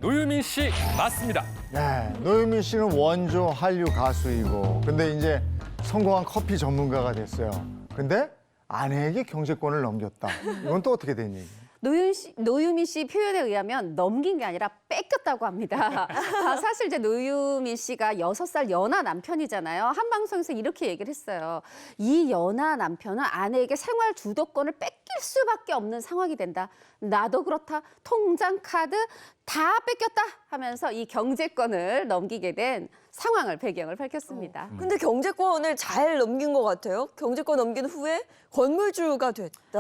노유민 씨 맞습니다. 네, 노유민 씨는 원조 한류 가수이고 근데 이제 성공한 커피 전문가가 됐어요. 근데 아내에게 경제권을 넘겼다. 이건 또 어떻게 된 얘기예요? 노유민 씨 표현에 의하면 넘긴 게 아니라 뺏겼다고 합니다. 사실 이제 노유민 씨가 6살 연하 남편이잖아요. 한 방송에서 이렇게 얘기를 했어요. 이 연하 남편은 아내에게 생활 주도권을 뺏길 수밖에 없는 상황이 된다. 나도 그렇다. 통장, 카드 다 뺏겼다 하면서 이 경제권을 넘기게 된 상황을 배경을 밝혔습니다. 근데 경제권을 잘 넘긴 것 같아요. 경제권 넘긴 후에 건물주가 됐다.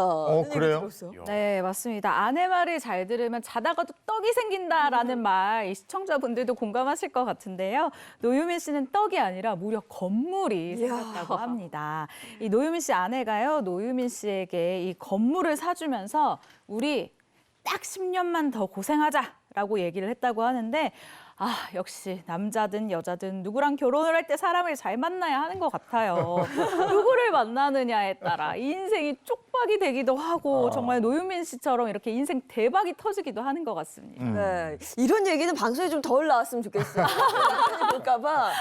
그래요? 네, 맞습니다. 아내 말을 잘 들으면 자다가도 떡이 생긴다라는 말, 이 시청자분들도 공감하실 것 같은데요. 노유민 씨는 떡이 아니라 무려 건물이 생겼다고 합니다. 이 노유민 씨 아내가요, 노유민 씨에게 이 건물을 사주면서 우리 딱 10년만 더 고생하자라고 얘기를 했다고 하는데 역시 남자든 여자든 누구랑 결혼을 할 때 사람을 잘 만나야 하는 것 같아요. 누구를 만나느냐에 따라 인생이 쪽박이 되기도 하고 정말 노유민 씨처럼 이렇게 인생 대박이 터지기도 하는 것 같습니다. 네, 이런 얘기는 방송에 좀 덜 나왔으면 좋겠어요. 볼까봐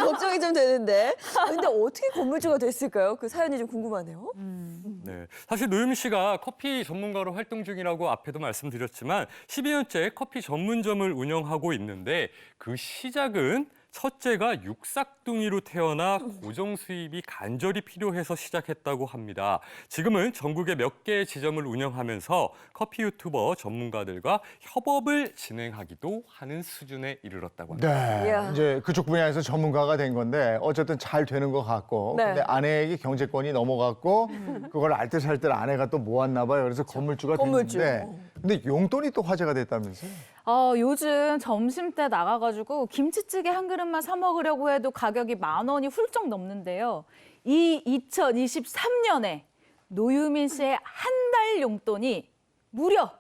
걱정이 좀 되는데. 근데 어떻게 건물주가 됐을까요? 그 사연이 좀 궁금하네요. 네, 사실 노유민 씨가 커피 전문가로 활동 중이라고 앞에도 말씀드렸지만 12년째 커피 전문점을 운영하고 있는데 그 시작은 첫째가 육삭둥이로 태어나 고정 수입이 간절히 필요해서 시작했다고 합니다. 지금은 전국에 몇 개의 지점을 운영하면서 커피 유튜버 전문가들과 협업을 진행하기도 하는 수준에 이르렀다고 합니다. 네, 이야. 이제 그쪽 분야에서 전문가가 된 건데 어쨌든 잘 되는 것 같고 네. 근데 아내에게 경제권이 넘어갔고 그걸 알뜰살뜰 아내가 또 모았나 봐요. 그래서 건물주가 건물주. 됐는데 근데 용돈이 또 화제가 됐다면서요? 요즘 점심 때 나가가지고 김치찌개 한 그릇만 사 먹으려고 해도 가격이 10,000원이 훌쩍 넘는데요. 이 2023년에 노유민 씨의 한 달 용돈이 무려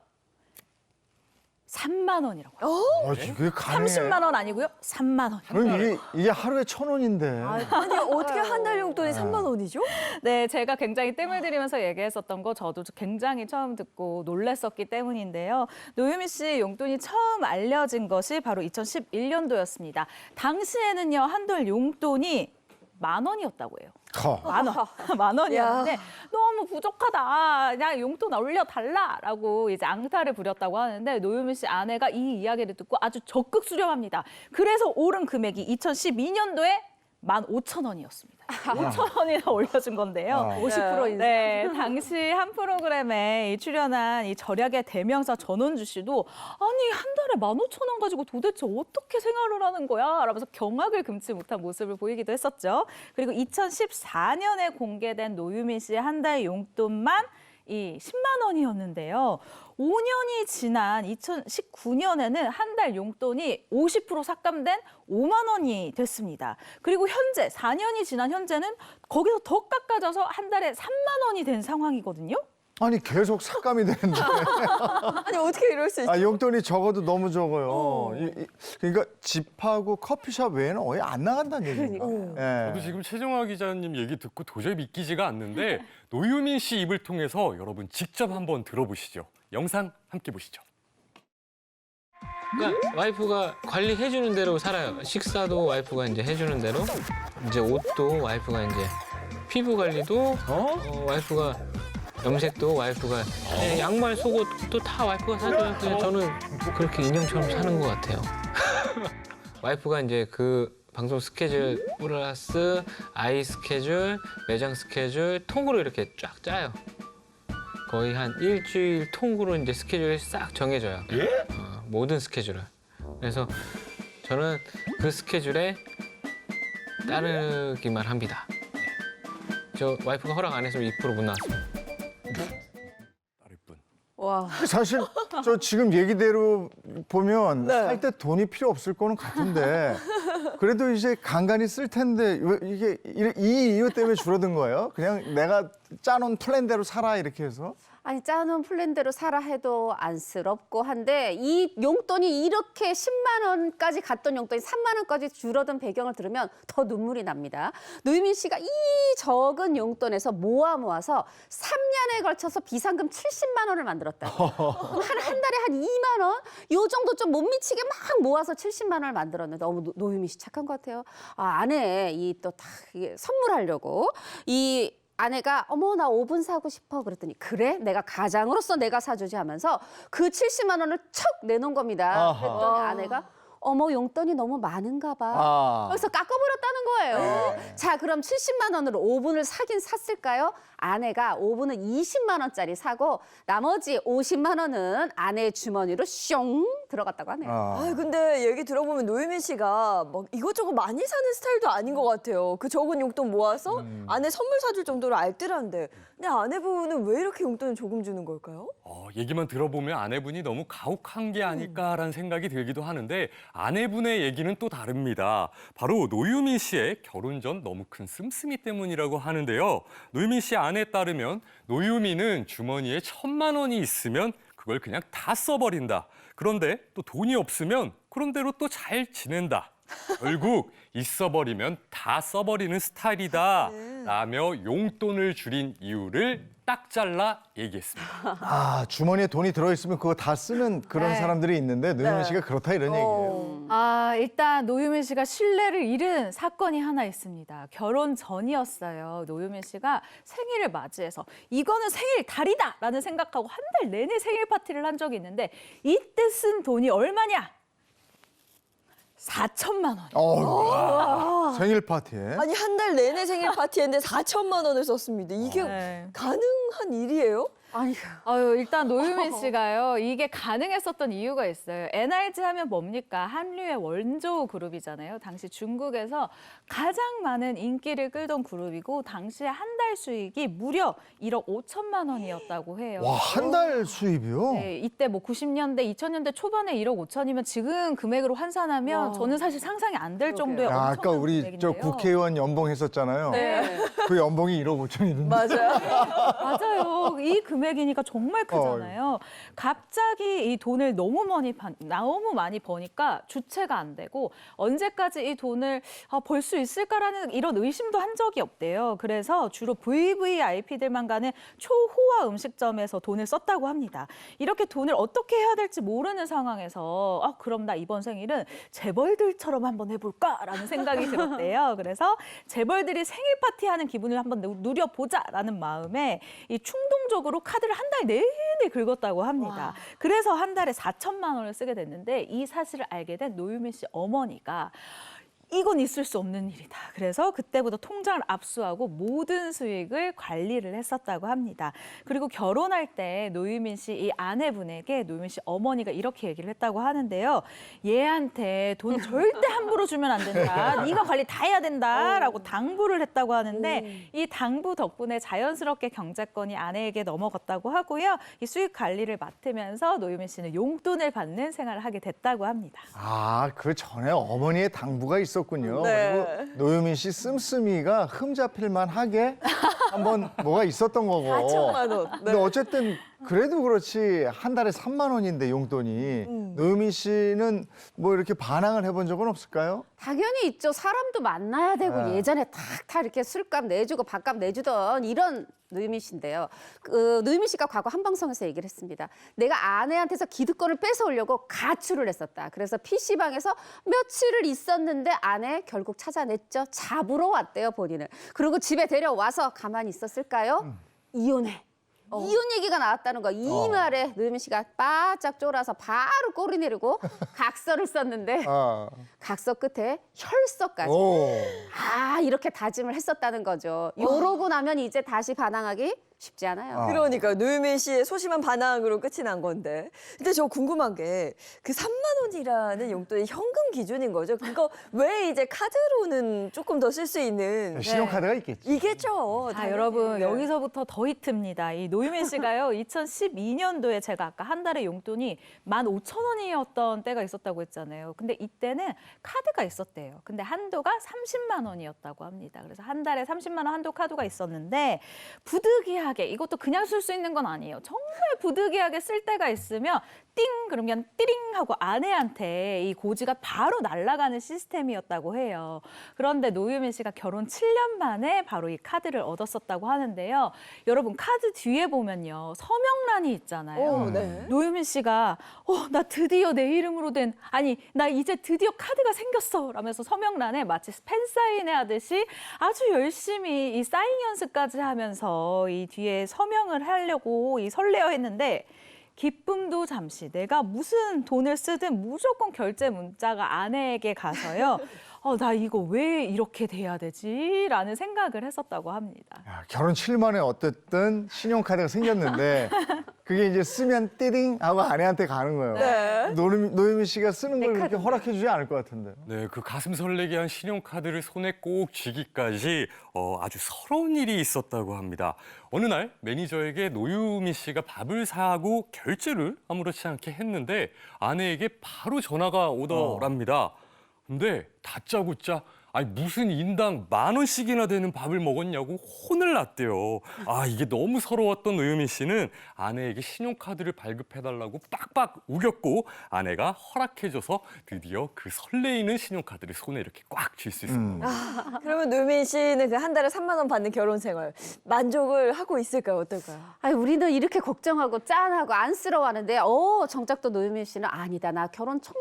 3만 원이라고 합니다. 그게 가능해? 30만 원 아니고요, 3만 원. 그럼 이게 하루에 1,000원인데. 아니 어떻게 한 달 용돈이 3만 원이죠? 네, 제가 굉장히 뜸을 들이면서 얘기했었던 거 저도 굉장히 처음 듣고 놀랐었기 때문인데요. 노유민 씨 용돈이 처음 알려진 것이 바로 2011년도였습니다. 당시에는요, 한 달 용돈이 10,000원이었다고 해요. 10,000원이었는데 너무 부족하다. 그냥 용돈 올려달라라고 이제 앙탈을 부렸다고 하는데 노유민 씨 아내가 이 이야기를 듣고 아주 적극 수렴합니다. 그래서 오른 금액이 2012년도에 15,000원이었습니다. 5,000원이나 올려준 건데요. 50% 인상. 네, 당시 한 프로그램에 출연한 이 절약의 대명사 전원주 씨도 아니 한 달에 15,000원 가지고 도대체 어떻게 생활을 하는 거야? 라면서 경악을 금치 못한 모습을 보이기도 했었죠. 그리고 2014년에 공개된 노유민 씨의 한 달 용돈만 이 10만 원이었는데요. 5년이 지난 2019년에는 한 달 용돈이 50% 삭감된 5만 원이 됐습니다. 그리고 현재 4년이 지난 현재는 거기서 더 깎아져서 한 달에 3만 원이 된 상황이거든요. 아니 계속 삭감이 되는데. 아니 어떻게 이럴 수 있죠? 용돈이 적어도 너무 적어요. 그러니까 집하고 커피숍 외에는 거의 안 나간다는 얘기입니다. 저도 지금 최정화 기자님 얘기 듣고 도저히 믿기지가 않는데 노유민 씨 입을 통해서 여러분 직접 한번 들어보시죠. 영상 함께 보시죠. 그러니까 와이프가 관리해주는 대로 살아요. 식사도 와이프가 이제 해주는 대로, 이제 옷도 와이프가 이제 피부 관리도 와이프가 염색도 와이프가 양말, 속옷도 다 와이프가 사줘요. 그냥 저는 그렇게 인형처럼 사는 것 같아요. 와이프가 이제 그 방송 스케줄 플러스 아이 스케줄, 매장 스케줄 통으로 이렇게 쫙 짜요. 거의 한 일주일 통으로 이제 스케줄이 싹 정해져요. 모든 스케줄을. 그래서 저는 그 스케줄에 따르기만 합니다. 저 와이프가 허락 안 했으면 2% 못 나왔어요. 따를 뿐. 와. 사실 저 지금 얘기대로 보면 네. 살 때 돈이 필요 없을 거는 같은데 그래도 이제 간간히 쓸 텐데 왜 이게 이 이유 때문에 줄어든 거예요? 그냥 내가 짜놓은 플랜대로 살아 이렇게 해서? 아니 짜놓은 플랜대로 살아 해도 안쓰럽고 한데 이 용돈이 이렇게 10만 원까지 갔던 용돈이 3만 원까지 줄어든 배경을 들으면 더 눈물이 납니다. 노유민 씨가 이 적은 용돈에서 모아서 3년에 걸쳐서 비상금 70만 원을 만들었다고. 그럼 한 달에 한 2만 원? 요 정도 좀 못 미치게 막 모아서 70만 원을 만들었는데 너무 노유민 씨 착한 것 같아요. 아내 이 또 다 선물하려고 이 아내가 어머 나 오븐 사고 싶어 그랬더니 그래 내가 가장으로서 내가 사주지 하면서 그 70만 원을 척 내놓은 겁니다. 아하. 그랬더니 아내가 어머 용돈이 너무 많은가 봐. 아. 여기서 깎아버렸다는 거예요. 자 그럼 70만 원으로 오븐을 사긴 샀을까요? 아내가 오븐은 20만 원짜리 사고 나머지 50만 원은 아내의 주머니로 숑 들어갔다고 하네요. 아, 근데 얘기 들어보면 노유민 씨가 막 이것저것 많이 사는 스타일도 아닌 것 같아요. 그 적은 용돈 모아서 아내 선물 사줄 정도로 알뜰한데. 근데 아내분은 왜 이렇게 용돈을 조금 주는 걸까요? 얘기만 들어보면 아내분이 너무 가혹한 게 아닐까라는 생각이 들기도 하는데 아내분의 얘기는 또 다릅니다. 바로 노유민 씨의 결혼 전 너무 큰 씀씀이 때문이라고 하는데요. 노유민 씨 아내에 따르면 노유민은 주머니에 1,000만 원이 있으면 그걸 그냥 다 써버린다. 그런데 또 돈이 없으면 그런 대로 또 잘 지낸다. 결국 있어버리면 다 써버리는 스타일이다. 라며 용돈을 줄인 이유를 딱 잘라 얘기했습니다. 아, 주머니에 돈이 들어있으면 그거 다 쓰는 그런 네. 사람들이 있는데 노유민 씨가 그렇다 이런 얘기예요. 일단 노유민 씨가 신뢰를 잃은 사건이 하나 있습니다. 결혼 전이었어요. 노유민 씨가 생일을 맞이해서 이거는 생일 달이다라는 생각하고 한 달 내내 생일 파티를 한 적이 있는데 이때 쓴 돈이 얼마냐? 4천만 원. 생일 파티에. 아니 한 달 내내 생일 파티했는데 4천만 원을 썼습니다. 이게 네. 가능한 일이에요? 아니 일단 노유민 씨가요. 이게 가능했었던 이유가 있어요. NRG 하면 뭡니까? 한류의 원조 그룹이잖아요. 당시 중국에서 가장 많은 인기를 끌던 그룹이고 당시에 한 달 수익이 무려 1억 5천만 원이었다고 해요. 와, 한 달 수입이요? 네, 이때 뭐 90년대, 2000년대 초반에 1억 5천이면 지금 금액으로 환산하면 저는 사실 상상이 안 될 정도의 야, 엄청난 아까 우리 저 금액인데요. 국회의원 연봉 했었잖아요. 네. 그 연봉이 1억 5천이던데. 맞아요. 맞아요. 이 금액이니까 정말 크잖아요. 갑자기 이 돈을 너무 많이 버니까 주체가 안 되고 언제까지 이 돈을 벌 수 있을까라는 이런 의심도 한 적이 없대요. 그래서 주로 VVIP들만 가는 초호화 음식점에서 돈을 썼다고 합니다. 이렇게 돈을 어떻게 해야 될지 모르는 상황에서 그럼 나 이번 생일은 재벌들처럼 한번 해볼까라는 생각이 들었대요. 그래서 재벌들이 생일 파티하는 기분을 한번 누려보자라는 마음에 이 충동적으로 카드를 한 달 내내 긁었다고 합니다. 그래서 한 달에 4천만 원을 쓰게 됐는데 이 사실을 알게 된 노유민 씨 어머니가 이건 있을 수 없는 일이다. 그래서 그때부터 통장을 압수하고 모든 수익을 관리를 했었다고 합니다. 그리고 결혼할 때 노유민 씨 이 아내분에게 노유민 씨 어머니가 이렇게 얘기를 했다고 하는데요. 얘한테 돈 절대 함부로 주면 안 된다. 네가 관리 다 해야 된다라고 당부를 했다고 하는데 이 당부 덕분에 자연스럽게 경제권이 아내에게 넘어갔다고 하고요. 이 수익 관리를 맡으면서 노유민 씨는 용돈을 받는 생활을 하게 됐다고 합니다. 아, 그 전에 어머니의 당부가 있었군요. 네. 그리고 노유민 씨 씀씀이가 흠잡힐만 하게 한번 뭐가 있었던 거고. 4천만 원. 근데 어쨌든 그래도 그렇지 한 달에 3만 원인데 용돈이 노유민 씨는 뭐 이렇게 반항을 해본 적은 없을까요? 당연히 있죠. 사람도 만나야 되고 네. 예전에 다 이렇게 술값 내주고 밥값 내주던 이런 노유민 씨인데요. 노유민 씨가 과거 한 방송에서 얘기를 했습니다. 내가 아내한테서 기득권을 뺏어오려고 가출을 했었다. 그래서 PC방에서 며칠을 있었는데 아내 결국 찾아냈죠. 잡으러 왔대요, 본인을. 그리고 집에 데려와서 가만히 있었을까요? 이혼해. 이혼 얘기가 나왔다는 거. 이 말에 노유민 씨가 바짝 쫄아서 바로 꼬리 내리고 각서를 썼는데 아. 각서 끝에 혈서까지. 오. 이렇게 다짐을 했었다는 거죠. 요러고 나면 이제 다시 반항하기 쉽지 않아요. 그러니까 노유민 씨의 소심한 반항으로 끝이 난 건데. 근데 저 궁금한 게 그 3만 원이라는 용돈이 현금 기준인 거죠? 그거 왜 이제 카드로는 조금 더 쓸 수 있는 신용카드가 있겠지. 이겠죠. 자, 여러분 네. 여기서부터 더 히트입니다. 이 노유민 씨가요. 2012년도에 제가 아까 한 달에 용돈이 15,000원이었던 때가 있었다고 했잖아요. 근데 이때는 카드가 있었대요. 근데 한도가 30만 원이었다고 합니다. 그래서 한 달에 30만 원 한도 카드가 있었는데 부득이하게 부득이하게, 이것도 그냥 쓸 수 있는 건 아니에요. 정말 부득이하게 쓸 때가 있으면 띵 그러면 띠링 하고 아내한테 이 고지가 바로 날아가는 시스템이었다고 해요. 그런데 노유민 씨가 결혼 7년 만에 바로 이 카드를 얻었었다고 하는데요. 여러분 카드 뒤에 보면요. 서명란이 있잖아요. 네. 노유민 씨가 나 드디어 내 이름으로 나 이제 드디어 카드가 생겼어 라면서 서명란에 마치 팬사인회 하듯이 아주 열심히 이 사인 연습까지 하면서 이 뒤에 서명을 하려고 이 설레어 했는데 기쁨도 잠시, 내가 무슨 돈을 쓰든 무조건 결제 문자가 아내에게 가서요. 나 이거 왜 이렇게 돼야 되지? 라는 생각을 했었다고 합니다. 야, 결혼 7년 만에 어쨌든 신용카드가 생겼는데 그게 이제 쓰면 띠링 하고 아내한테 가는 거예요. 네. 노유민 씨가 쓰는 걸 내 그렇게 카드. 허락해 주지 않을 것 같은데. 네, 그 가슴 설레게 한 신용카드를 손에 꼭 쥐기까지 아주 서러운 일이 있었다고 합니다. 어느 날 매니저에게 노유민 씨가 밥을 사고 결제를 아무렇지 않게 했는데 아내에게 바로 전화가 오더랍니다. 근데 다짜고짜 아니 무슨 인당 10,000원씩이나 되는 밥을 먹었냐고 혼을 났대요. 이게 너무 서러웠던 노유민 씨는 아내에게 신용카드를 발급해달라고 빡빡 우겼고 아내가 허락해줘서 드디어 그 설레이는 신용카드를 손에 이렇게 꽉 쥘 수 있었던 거예요. 그러면 노유민 씨는 그 한 달에 3만 원 받는 결혼 생활 만족을 하고 있을까요? 어떨까요? 아니, 우리는 이렇게 걱정하고 짠하고 안쓰러워하는데 정작 또 노유민 씨는 아니다. 나 결혼 정말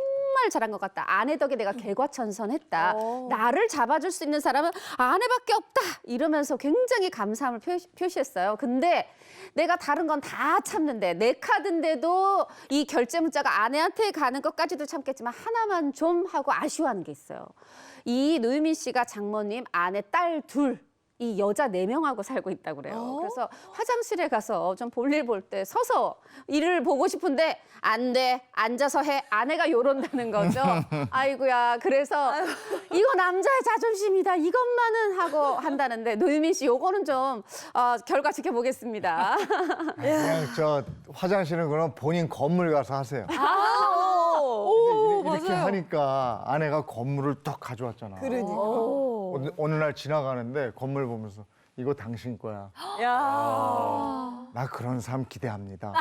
잘한 것 같다. 아내 덕에 내가 개과천선했다. 나를 잡아줄 수 있는 사람은 아내밖에 없다. 이러면서 굉장히 감사함을 표시했어요. 근데 내가 다른 건 다 참는데 내 카드인데도 이 결제 문자가 아내한테 가는 것까지도 참겠지만 하나만 좀 하고 아쉬워하는 게 있어요. 이 노유민 씨가 장모님, 아내, 딸 둘. 이 여자 4명하고 살고 있다고 그래요. 그래서 화장실에 가서 좀 볼일 볼 때 서서 일을 보고 싶은데 안 돼, 앉아서 해. 아내가 요런다는 거죠. 아이고야. 그래서 이거 남자의 자존심이다. 이것만은 하고 한다는데 노유민 씨 요거는 좀 결과 지켜보겠습니다. 그냥 저 화장실은 그럼 본인 건물 가서 하세요. 이렇게 맞아요. 하니까 아내가 건물을 딱 가져왔잖아. 그러니까. 어느 날 지나가는데 건물 보면서 이거 당신 거야. 야. 나 그런 삶 기대합니다.